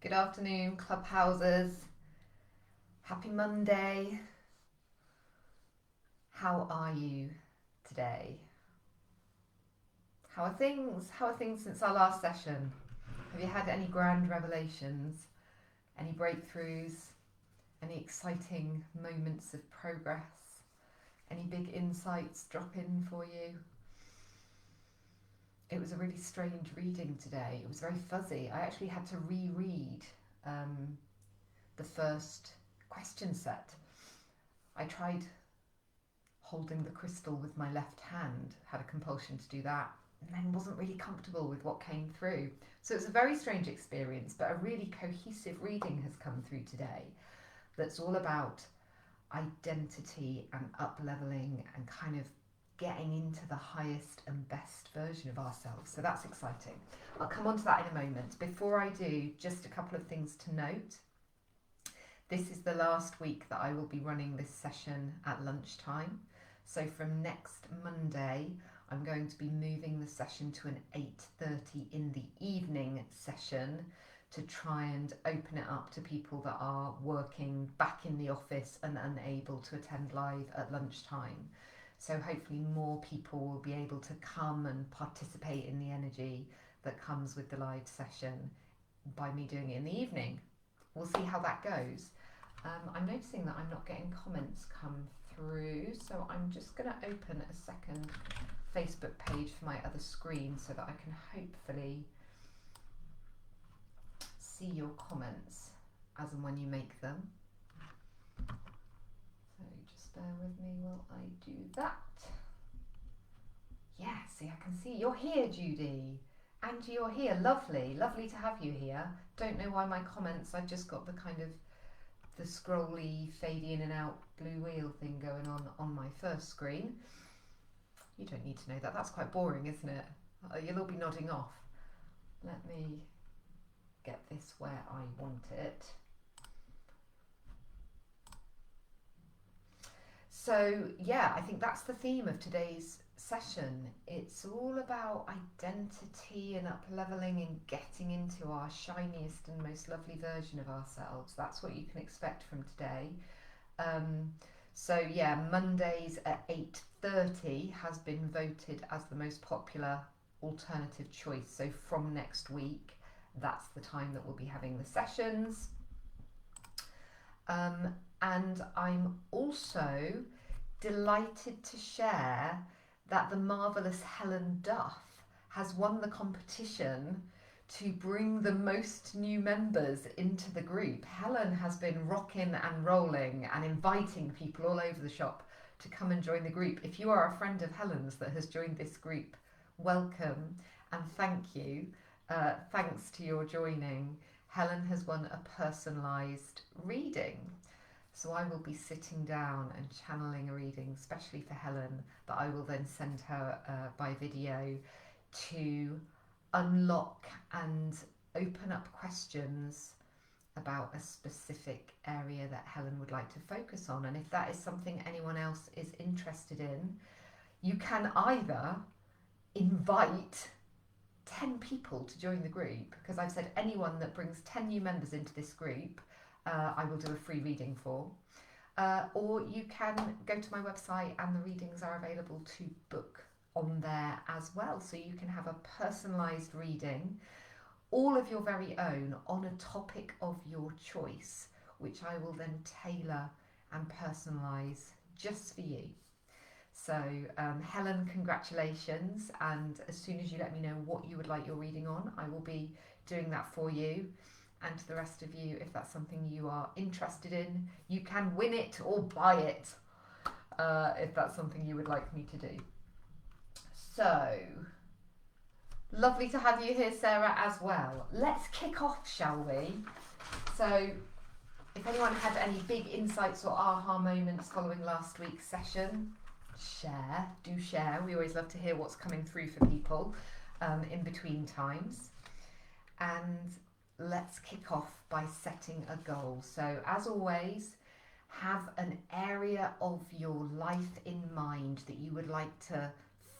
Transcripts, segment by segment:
Good afternoon, Clubhouses. Happy Monday. How are you today? How are things? How are things since our last session? Have you had any grand revelations? Any breakthroughs? Any exciting moments of progress? Any big insights drop in for you? It was a really strange reading today. It was very fuzzy. I actually had to reread the first question set. I tried holding the crystal with my left hand, had a compulsion to do that, and then wasn't really comfortable with what came through. So it's a very strange experience, but a really cohesive reading has come through today that's all about identity and up leveling and kind of getting into the highest and best version of ourselves. So that's exciting. I'll come on to that in a moment. Before I do, just a couple of things to note. This is the last week that I will be running this session at lunchtime. So from next Monday, I'm going to be moving the session to an 8:30 in the evening session to try and open it up to people that are working back in the office and unable to attend live at lunchtime. So hopefully more people will be able to come and participate in the energy that comes with the live session by me doing it in the evening. We'll see how that goes. I'm noticing that I'm not getting comments come through, so I'm just going to open a second Facebook page for my other screen so that I can hopefully see your comments as and when you make them. So just bear with me while I do that. Yeah, see, I can see you're here, Judy. Angie, you're here. Lovely, lovely to have you here. Don't know why my comments, I've just got the kind of the scrolly, fade in and out blue wheel thing going on my first screen. You don't need to know that. That's quite boring, isn't it? You'll all be nodding off. Let me get this where I want it. So yeah, I think that's the theme of today's session. It's all about identity and up leveling and getting into our shiniest and most lovely version of ourselves. That's what you can expect from today. So yeah, Mondays at 8:30 has been voted as the most popular alternative choice. So from next week, that's the time that we'll be having the sessions. And I'm also delighted to share that the marvellous Helen Duff has won the competition to bring the most new members into the group. Helen has been rocking and rolling and inviting people all over the shop to come and join the group. If you are a friend of Helen's that has joined this group, welcome and thank you. Thanks to your joining. Helen has won a personalised reading. So I will be sitting down and channeling a reading, especially for Helen, that I will then send her by video to unlock and open up questions about a specific area that Helen would like to focus on. And if that is something anyone else is interested in, you can either invite 10 people to join the group, because I've said anyone that brings 10 new members into this group, I will do a free reading for. Or you can go to my website and the readings are available to book on there as well. So you can have a personalised reading, all of your very own, on a topic of your choice, which I will then tailor and personalise just for you. So Helen, congratulations, and as soon as you let me know what you would like your reading on, I will be doing that for you. And to the rest of you, if that's something you are interested in, you can win it or buy it, if that's something you would like me to do. So, lovely to have you here, Sarah, as well. Let's kick off, shall we? So, if anyone had any big insights or aha moments following last week's session, do share. We always love to hear what's coming through for people in between times. And let's kick off by setting a goal. So as always, have an area of your life in mind that you would like to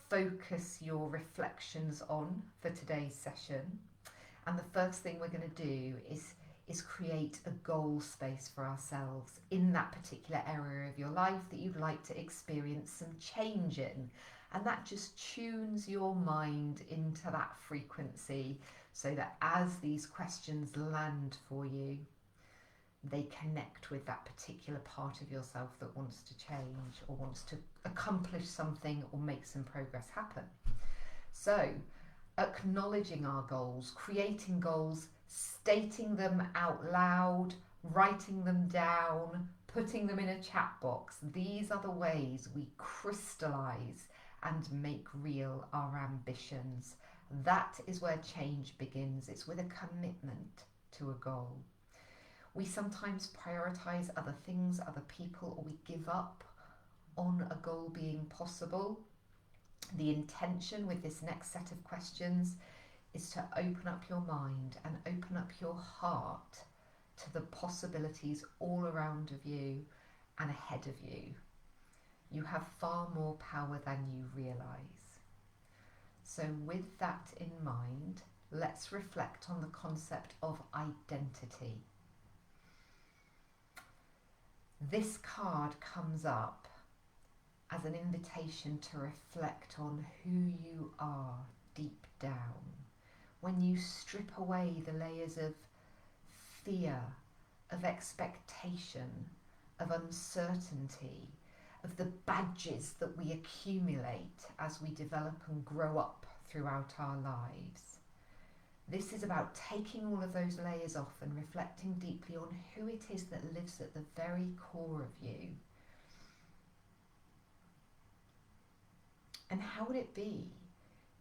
focus your reflections on for today's session. And the first thing we're going to do is is create a goal space for ourselves in that particular area of your life that you'd like to experience some change in. And that just tunes your mind into that frequency so that as these questions land for you, they connect with that particular part of yourself that wants to change or wants to accomplish something or make some progress happen. So, acknowledging our goals, creating goals, stating them out loud, writing them down, putting them in a chat box. These are the ways we crystallize and make real our ambitions. That is where change begins. It's with a commitment to a goal. We sometimes prioritize other things, other people, or we give up on a goal being possible. The intention with this next set of questions is to open up your mind and open up your heart to the possibilities all around of you and ahead of you. You have far more power than you realise. So with that in mind, let's reflect on the concept of identity. This card comes up as an invitation to reflect on who you are deep down. When you strip away the layers of fear, of expectation, of uncertainty, of the badges that we accumulate as we develop and grow up throughout our lives. This is about taking all of those layers off and reflecting deeply on who it is that lives at the very core of you. And how would it be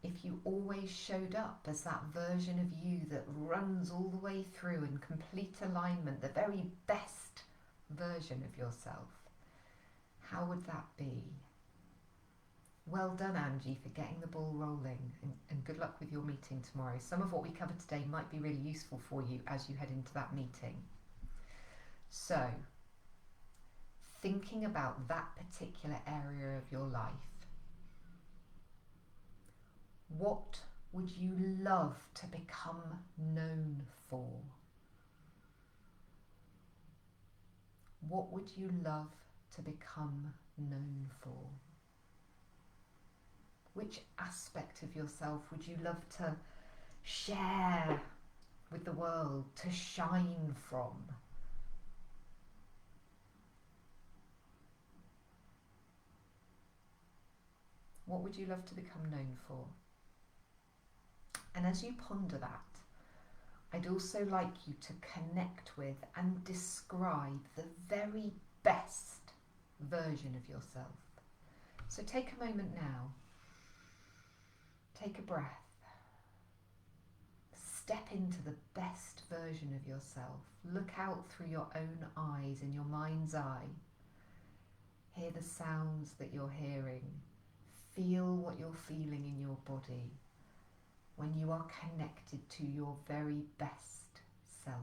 if you always showed up as that version of you that runs all the way through in complete alignment, the very best version of yourself? How would that be? Well done, Angie, for getting the ball rolling, and good luck with your meeting tomorrow. Some of what we covered today might be really useful for you as you head into that meeting. So, thinking about that particular area of your life, what would you love to become known for? What would you love to become known for? Which aspect of yourself would you love to share with the world, to shine from? What would you love to become known for? And as you ponder that, I'd also like you to connect with and describe the very best version of yourself. So take a moment now. Take a breath. Step into the best version of yourself. Look out through your own eyes, in your mind's eye. Hear the sounds that you're hearing. Feel what you're feeling in your body when you are connected to your very best self.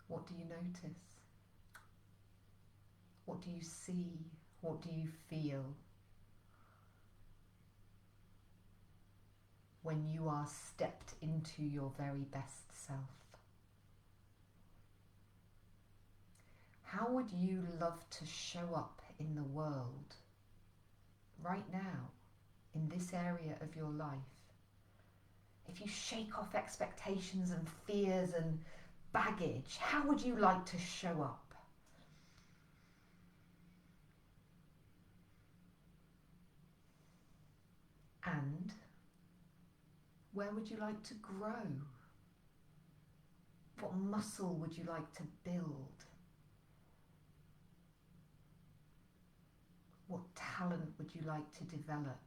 What do you notice? What do you see? What do you feel when you are stepped into your very best self? How would you love to show up in the world right now, in this area of your life? If you shake off expectations and fears and baggage, how would you like to show up? And where would you like to grow? What muscle would you like to build? What talent would you like to develop?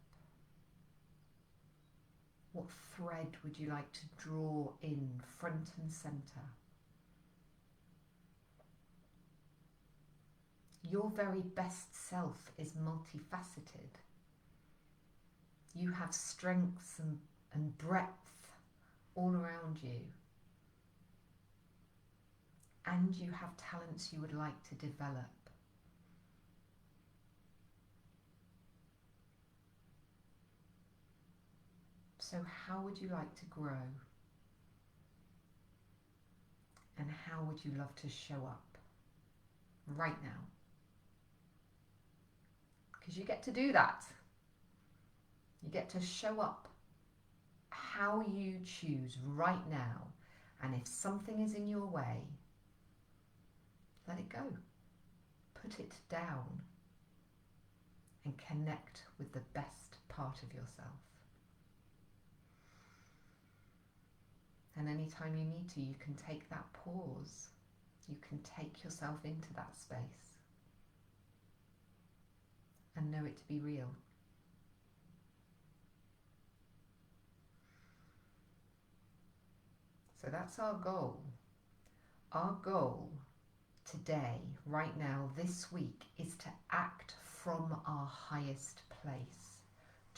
What thread would you like to draw in front and centre? Your very best self is multifaceted. You have strengths and breadth all around you. And you have talents you would like to develop. So how would you like to grow? And how would you love to show up right now? Because you get to do that. You get to show up how you choose right now. And if something is in your way, let it go. Put it down and connect with the best part of yourself. And anytime you need to, you can take that pause. You can take yourself into that space and know it to be real. So that's our goal. Our goal today, right now, this week, is to act from our highest place,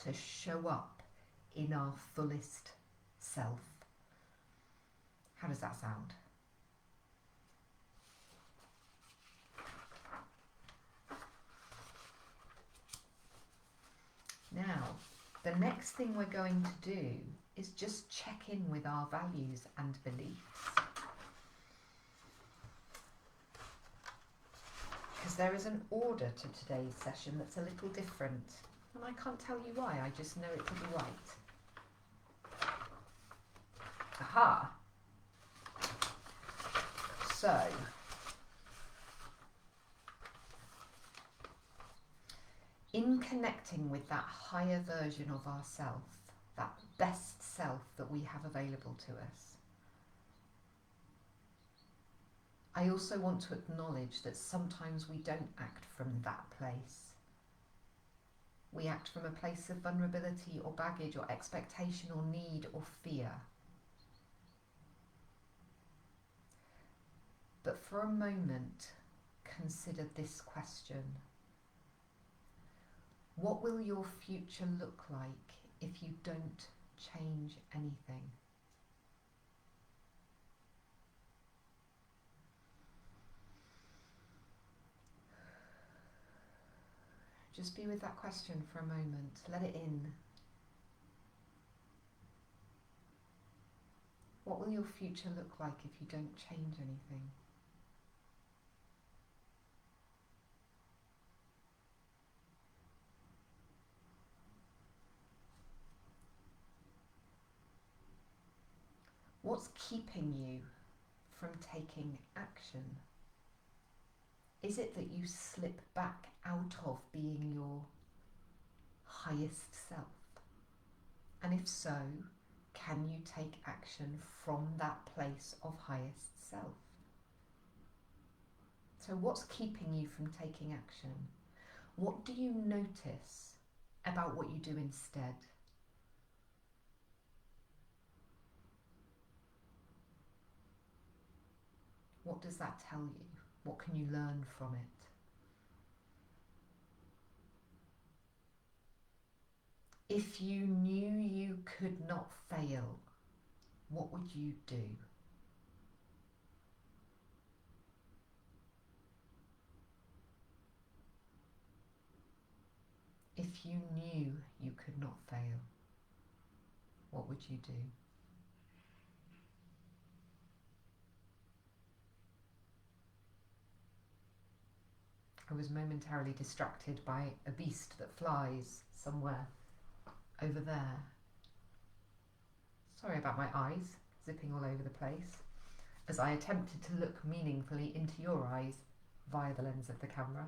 to show up in our fullest self. How does that sound? Now, the next thing we're going to do is just check in with our values and beliefs. Because there is an order to today's session that's a little different. And I can't tell you why, I just know it'll be right. Aha! So, in connecting with that higher version of ourself, that best self that we have available to us, I also want to acknowledge that sometimes we don't act from that place. We act from a place of vulnerability or baggage or expectation or need or fear. But for a moment, consider this question. What will your future look like if you don't change anything? Just be with that question for a moment. Let it in. What will your future look like if you don't change anything? What's keeping you from taking action? Is it that you slip back out of being your highest self? And if so, can you take action from that place of highest self? So what's keeping you from taking action? What do you notice about what you do instead? What does that tell you? What can you learn from it? If you knew you could not fail, what would you do? If you knew you could not fail, what would you do? I was momentarily distracted by a beast that flies somewhere over there. Sorry about my eyes zipping all over the place as I attempted to look meaningfully into your eyes via the lens of the camera.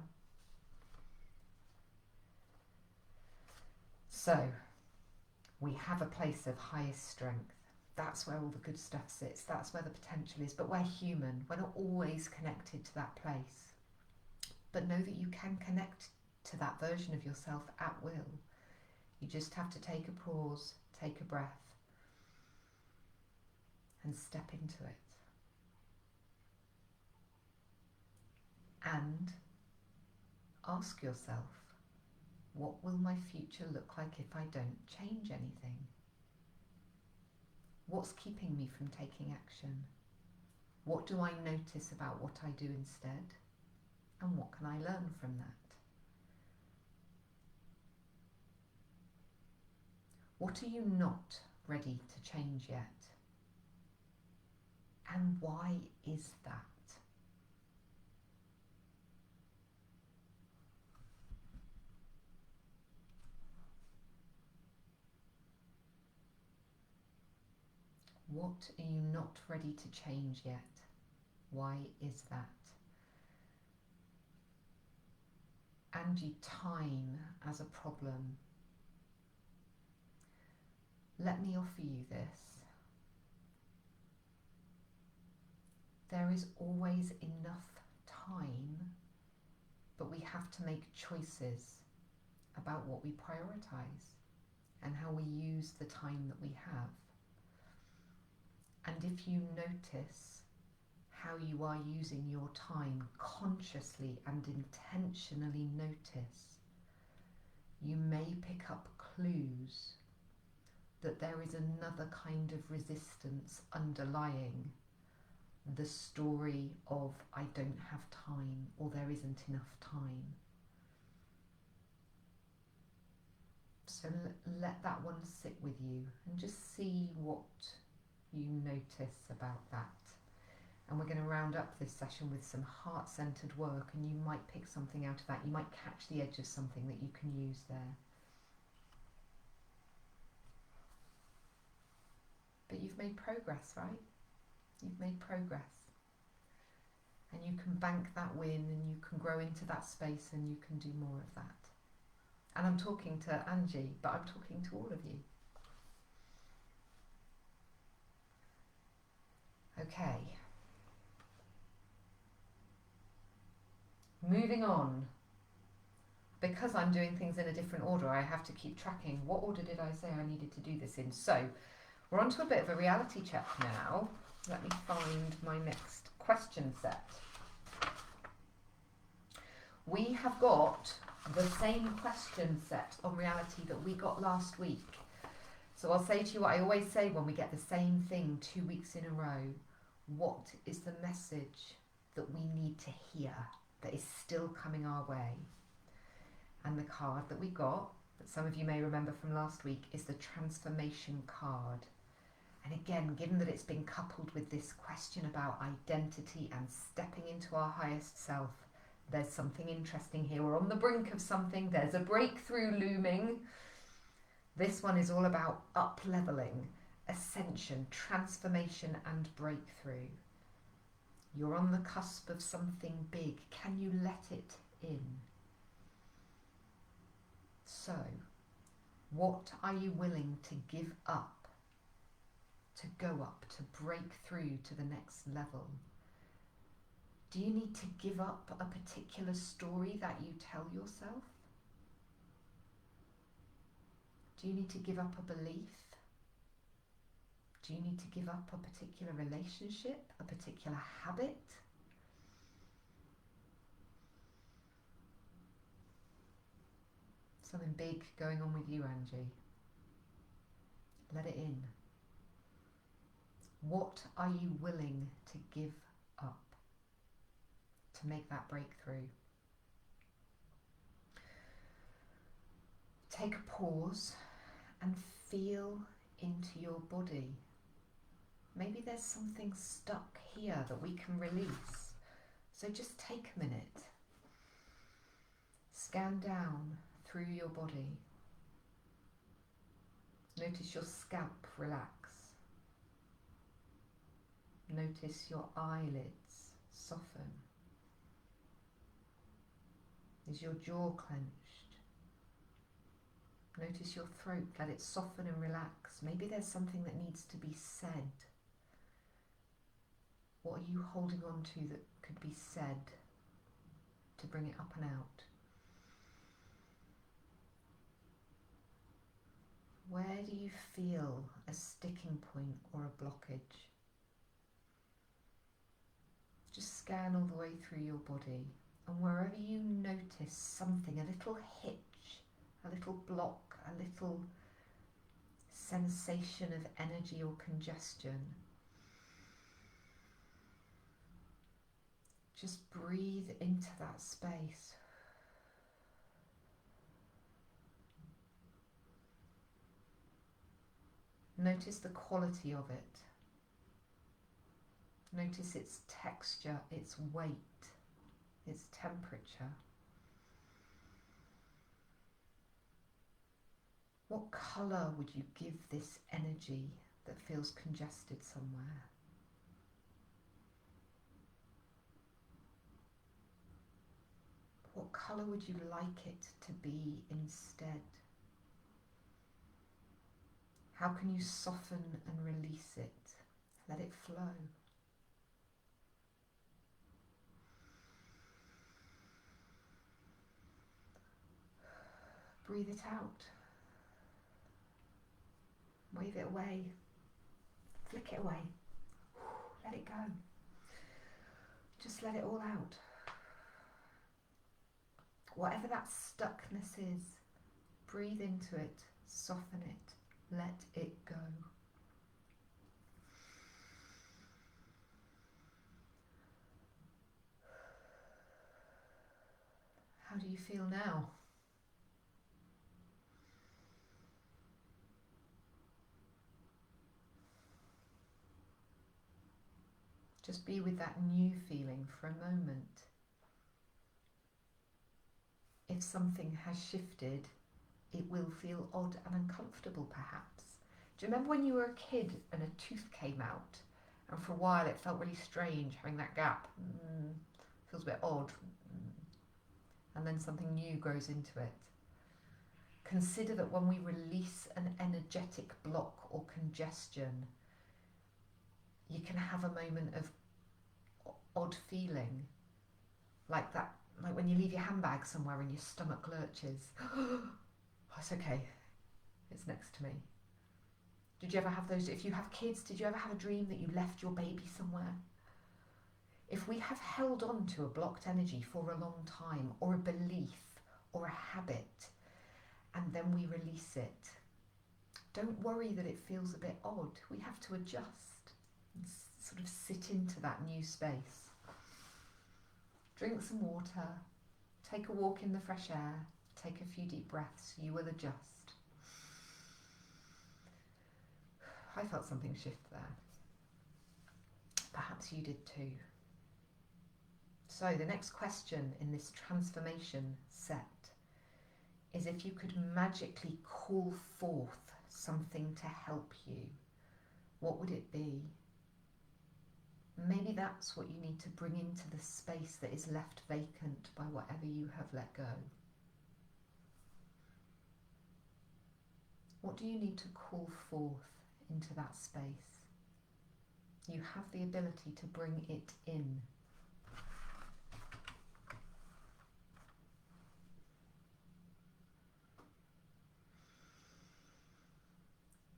So, we have a place of highest strength. That's where all the good stuff sits. That's where the potential is. But we're human. We're not always connected to that place. But know that you can connect to that version of yourself at will. You just have to take a pause, take a breath, and step into it. And ask yourself, what will my future look like if I don't change anything? What's keeping me from taking action? What do I notice about what I do instead? And what can I learn from that? What are you not ready to change yet. And why is that? What are you not ready to change yet? Why is that? Angie, time as a problem. Let me offer you this. There is always enough time, but we have to make choices about what we prioritise and how we use the time that we have. And if you notice how you are using your time consciously and intentionally notice, you may pick up clues that there is another kind of resistance underlying the story of I don't have time or there isn't enough time. So let that one sit with you and just see what you notice about that. And we're going to round up this session with some heart-centered work, and you might pick something out of that. You might catch the edge of something that you can use there. But you've made progress, right? You've made progress. And you can bank that win, and you can grow into that space, and you can do more of that. And I'm talking to Angie, but I'm talking to all of you. Okay. Moving on. Because I'm doing things in a different order, I have to keep tracking. What order did I say I needed to do this in? So, we're on to a bit of a reality check now. Let me find my next question set. We have got the same question set on reality that we got last week. So I'll say to you what I always say when we get the same thing 2 weeks in a row. What is the message that we need to hear that is still coming our way? And the card that we got, that some of you may remember from last week, is the transformation card. And again, given that it's been coupled with this question about identity and stepping into our highest self, there's something interesting here. We're on the brink of something. There's a breakthrough looming. This one is all about up-leveling, ascension, transformation and breakthrough. You're on the cusp of something big. Can you let it in? So, what are you willing to give up, to go up, to break through to the next level? Do you need to give up a particular story that you tell yourself? Do you need to give up a belief? Do you need to give up a particular relationship, a particular habit? Something big going on with you, Angie. Let it in. What are you willing to give up to make that breakthrough? Take a pause and feel into your body. Maybe there's something stuck here that we can release. So just take a minute. Scan down through your body. Notice your scalp relax. Notice your eyelids soften. Is your jaw clenched? Notice your throat, let it soften and relax. Maybe there's something that needs to be said. What are you holding on to that could be said to bring it up and out? Where do you feel a sticking point or a blockage? Just scan all the way through your body, and wherever you notice something, a little hitch, a little block, a little sensation of energy or congestion, just breathe into that space. Notice the quality of it. Notice its texture, its weight, its temperature. What colour would you give this energy that feels congested somewhere? What colour would you like it to be instead? How can you soften and release it? Let it flow. Breathe it out. Wave it away. Flick it away. Let it go. Just let it all out. Whatever that stuckness is, breathe into it, soften it, let it go. How do you feel now? Just be with that new feeling for a moment. If something has shifted, it will feel odd and uncomfortable perhaps. Do you remember when you were a kid and a tooth came out and for a while it felt really strange having that gap? Feels a bit odd. And then something new grows into it. Consider that when we release an energetic block or congestion, you can have a moment of odd feeling, like that, like when you leave your handbag somewhere and your stomach lurches. Oh, it's okay, it's next to me. Did you ever have those? If you have kids, did you ever have a dream that you left your baby somewhere? If we have held on to a blocked energy for a long time, or a belief, or a habit, and then we release it, don't worry that it feels a bit odd. We have to adjust and sort of sit into that new space. Drink some water, take a walk in the fresh air, take a few deep breaths, you will adjust. I felt something shift there. Perhaps you did too. So the next question in this transformation set is if you could magically call forth something to help you, what would it be? Maybe that's what you need to bring into the space that is left vacant by whatever you have let go. What do you need to call forth into that space? You have the ability to bring it in.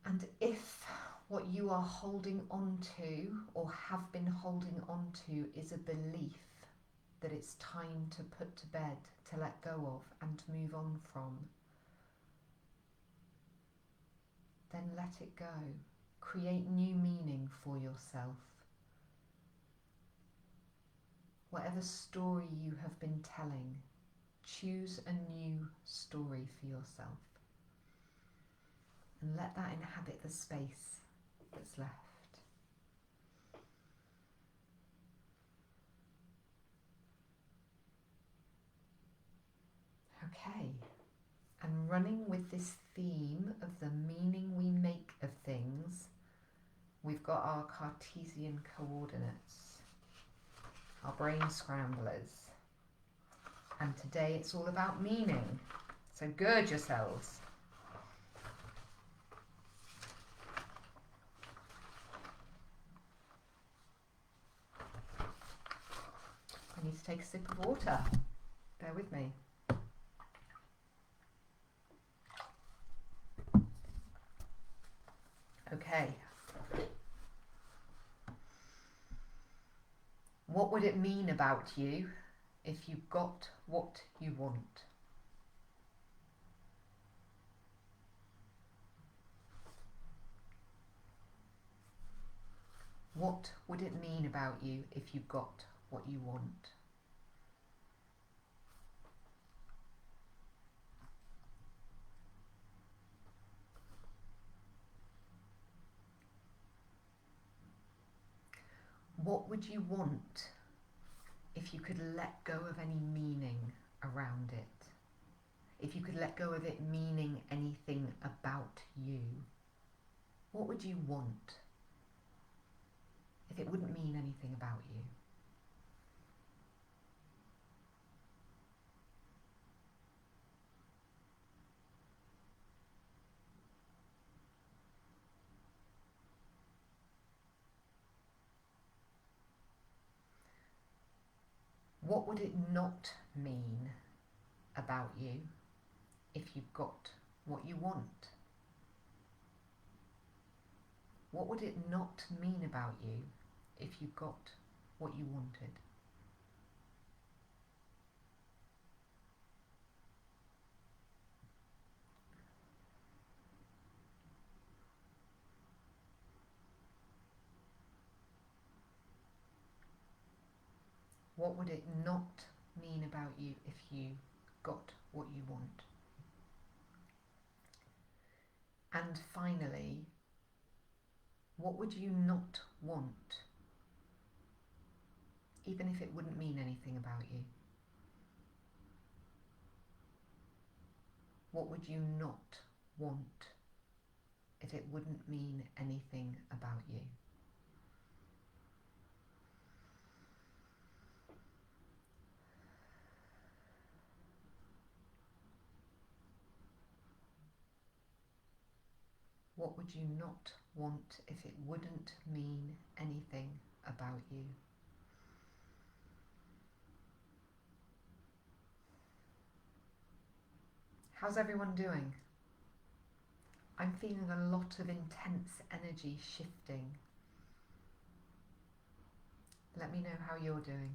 And if what you are holding on to or have been holding on to is a belief that it's time to put to bed, to let go of and to move on from, then let it go. Create new meaning for yourself. Whatever story you have been telling, choose a new story for yourself. And let that inhabit the space that's left. Okay, and running with this theme of the meaning we make of things, we've got our Cartesian coordinates, our brain scramblers. And today it's all about meaning. So gird yourselves. I need to take a sip of water. Bear with me. Okay. What would it mean about you if you got what you want? What would it mean about you if you got what you want? What would you want if you could let go of any meaning around it? If you could let go of it meaning anything about you, what would you want if it wouldn't mean anything about you? What would it not mean about you if you got what you want? What would it not mean about you if you got what you wanted? What would it not mean about you if you got what you want? And finally, what would you not want, even if it wouldn't mean anything about you? What would you not want if it wouldn't mean anything about you? What would you not want if it wouldn't mean anything about you? How's everyone doing? I'm feeling a lot of intense energy shifting. Let me know how you're doing.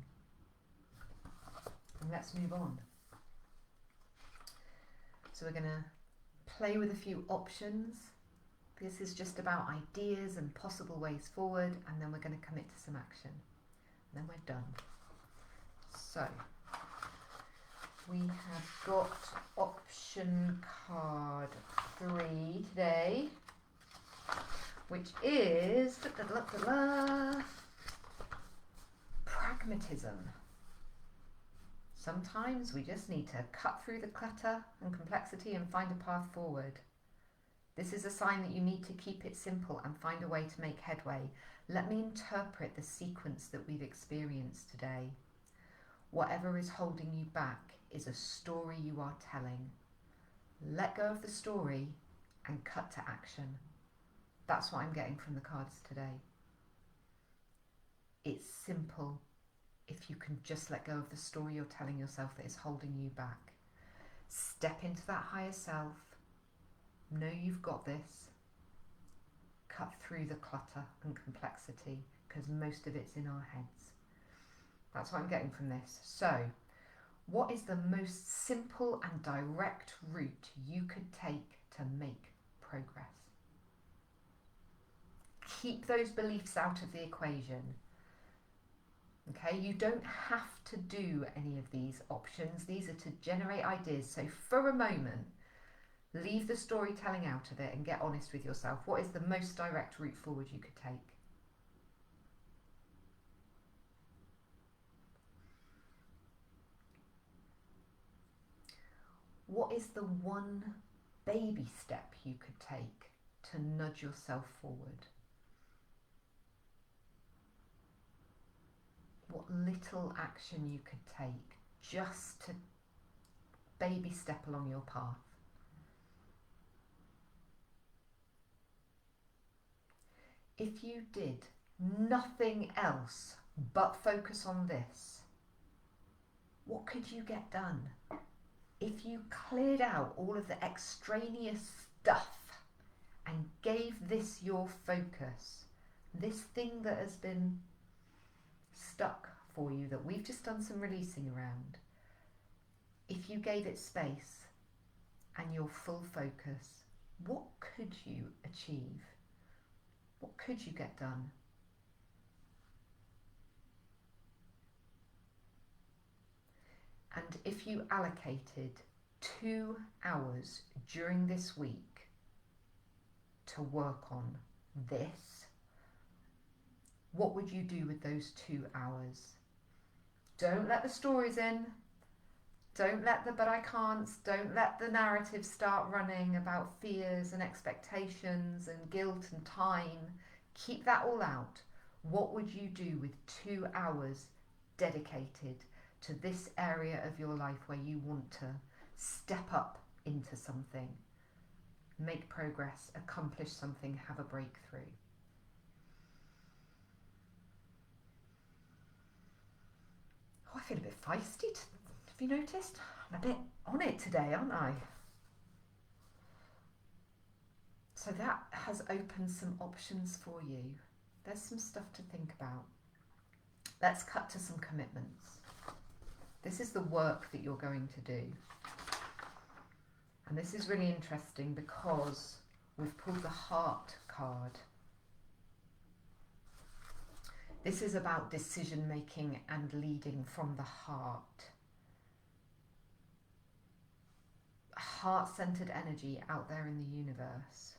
And let's move on. So we're going to play with a few options. This is just about ideas and possible ways forward, and then we're going to commit to some action. And then we're done. So we have got option card 3 today, which is pragmatism. Sometimes we just need to cut through the clutter and complexity and find a path forward. This is a sign that you need to keep it simple and find a way to make headway. Let me interpret the sequence that we've experienced today. Whatever is holding you back is a story you are telling. Let go of the story and cut to action. That's what I'm getting from the cards today. It's simple if you can just let go of the story you're telling yourself that is holding you back. Step into that higher self. Know you've got this. Cut through the clutter and complexity, because most of it's in our heads. That's what I'm getting from this. So, what is the most simple and direct route you could take to make progress? Keep those beliefs out of the equation. Okay, you don't have to do any of these options. These are to generate ideas. So for a moment, leave the storytelling out of it and get honest with yourself. What is the most direct route forward you could take? What is the one baby step you could take to nudge yourself forward? What little action you could take just to baby step along your path? If you did nothing else but focus on this, what could you get done? If you cleared out all of the extraneous stuff and gave this your focus, this thing that has been stuck for you, that we've just done some releasing around, if you gave it space and your full focus, what could you achieve? What could you get done? And if you allocated 2 hours during this week to work on this, What would you do with those 2 hours? Don't let the stories in. Don't let the but I can'ts, don't let the narrative start running about fears and expectations and guilt and time. Keep that all out. What would you do with 2 hours dedicated to this area of your life where you want to step up into something, make progress, accomplish something, have a breakthrough? Oh, I feel a bit feisty. Have you noticed? I'm a bit on it today, aren't I? So that has opened some options for you. There's some stuff to think about. Let's cut to some commitments. This is the work that you're going to do. And this is really interesting because we've pulled the heart card. This is about decision making and leading from the heart. Heart-centered energy out there in the universe.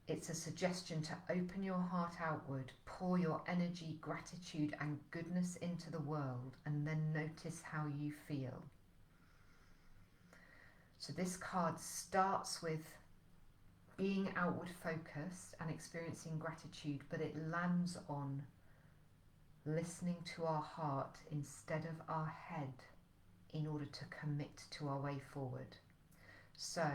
It's a suggestion to open your heart outward, pour your energy, gratitude and goodness into the world, and then notice how you feel. So this card starts with being outward focused and experiencing gratitude, but it lands on listening to our heart instead of our head in order to commit to our way forward. So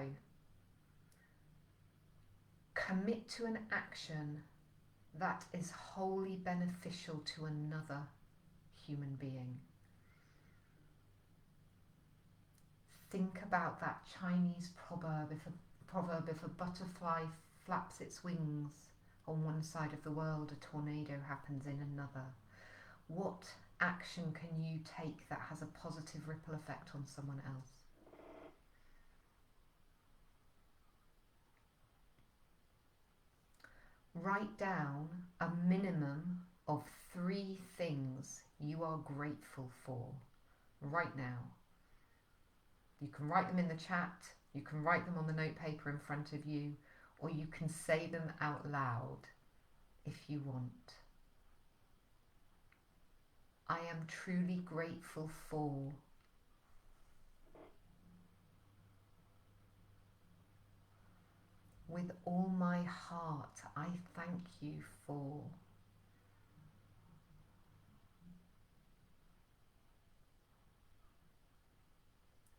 commit to an action that is wholly beneficial to another human being. Think about that Chinese proverb, if a butterfly flaps its wings on one side of the world, a tornado happens in another. What action can you take that has a positive ripple effect on someone else? Write down a minimum of 3 things you are grateful for right now. You can write them in the chat, you can write them on the note paper in front of you, or you can say them out loud if you want. I am truly grateful for. With all my heart, I thank you for.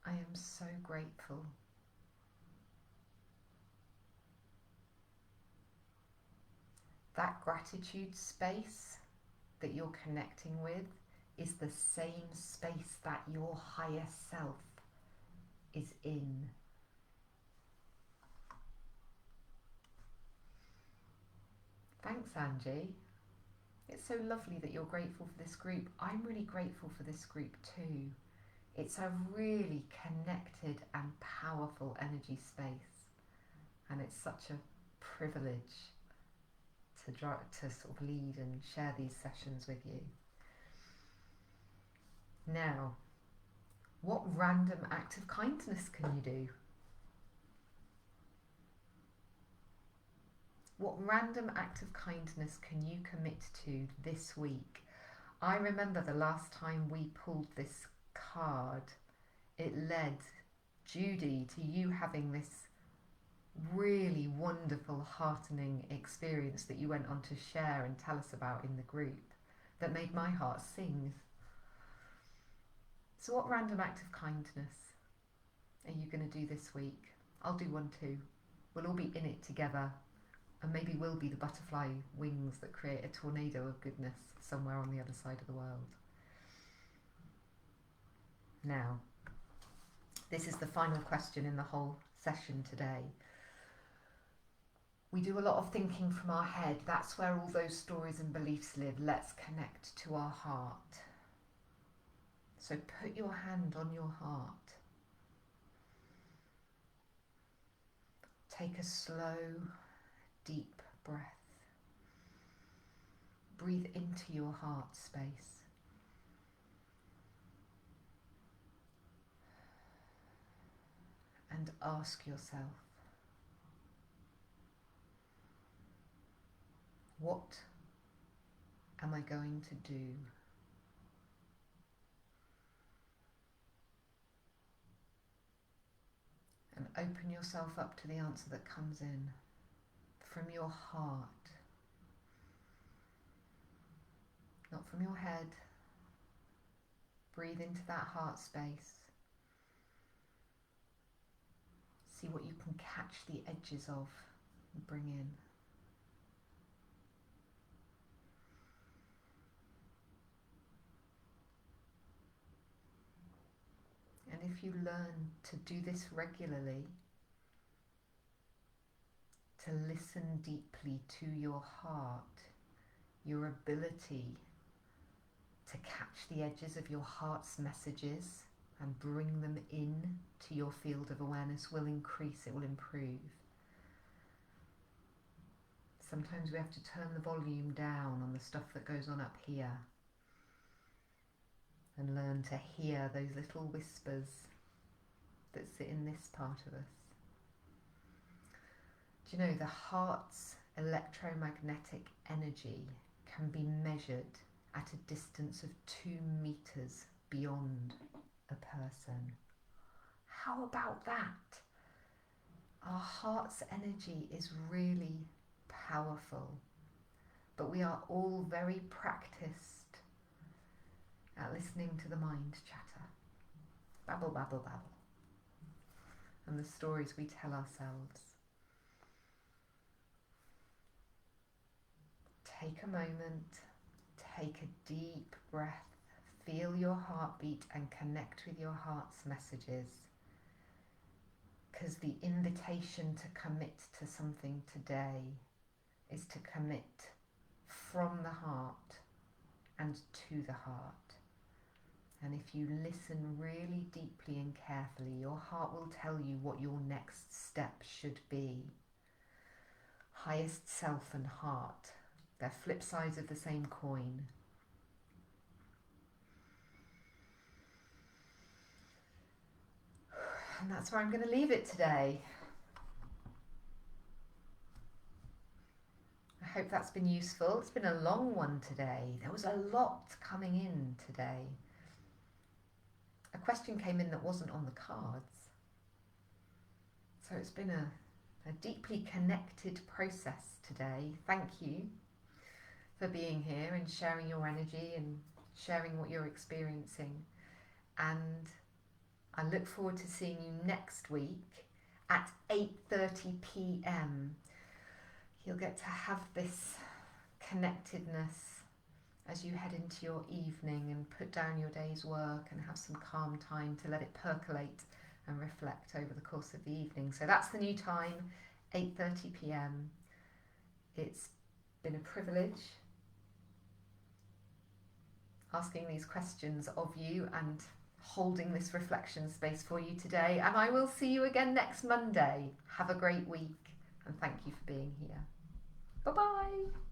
I am so grateful. That gratitude space that you're connecting with is the same space that your higher self is in. Thanks, Angie. It's so lovely that you're grateful for this group. I'm really grateful for this group too. It's a really connected and powerful energy space, and it's such a privilege to sort of lead and share these sessions with you. Now, what random act of kindness can you do? What random act of kindness can you commit to this week? I remember the last time we pulled this card, it led, Judy, to you having this really wonderful, heartening experience that you went on to share and tell us about in the group that made my heart sing. So what random act of kindness are you going to do this week? I'll do one too. We'll all be in it together, and maybe we'll be the butterfly wings that create a tornado of goodness somewhere on the other side of the world. Now, this is the final question in the whole session today. We do a lot of thinking from our head. That's where all those stories and beliefs live. Let's connect to our heart. So put your hand on your heart. Take a slow, deep breath. Breathe into your heart space. And ask yourself, What am I going to do? And open yourself up to the answer that comes in from your heart, not from your head. Breathe into that heart space. See what you can catch the edges of and bring in. And if you learn to do this regularly, to listen deeply to your heart, your ability to catch the edges of your heart's messages and bring them in to your field of awareness will increase, it will improve. Sometimes we have to turn the volume down on the stuff that goes on up here and learn to hear those little whispers that sit in this part of us. Do you know, the heart's electromagnetic energy can be measured at a distance of 2 meters beyond a person. How about that? Our heart's energy is really powerful, but we are all very practiced at listening to the mind chatter. Babble, babble, babble. And the stories we tell ourselves. Take a moment, take a deep breath, feel your heartbeat and connect with your heart's messages. Because the invitation to commit to something today is to commit from the heart and to the heart. And if you listen really deeply and carefully, your heart will tell you what your next step should be. Highest self and heart, they're flip sides of the same coin. And that's where I'm going to leave it today. I hope that's been useful. It's been a long one today. There was a lot coming in today. A question came in that wasn't on the cards. So it's been a deeply connected process today. Thank you for being here and sharing your energy and sharing what you're experiencing. And I look forward to seeing you next week at 8:30 p.m. You'll get to have this connectedness as you head into your evening and put down your day's work and have some calm time to let it percolate and reflect over the course of the evening. So that's the new time, 8:30 p.m. It's been a privilege asking these questions of you and holding this reflection space for you today. And I will see you again next Monday. Have a great week and thank you for being here. Bye-bye.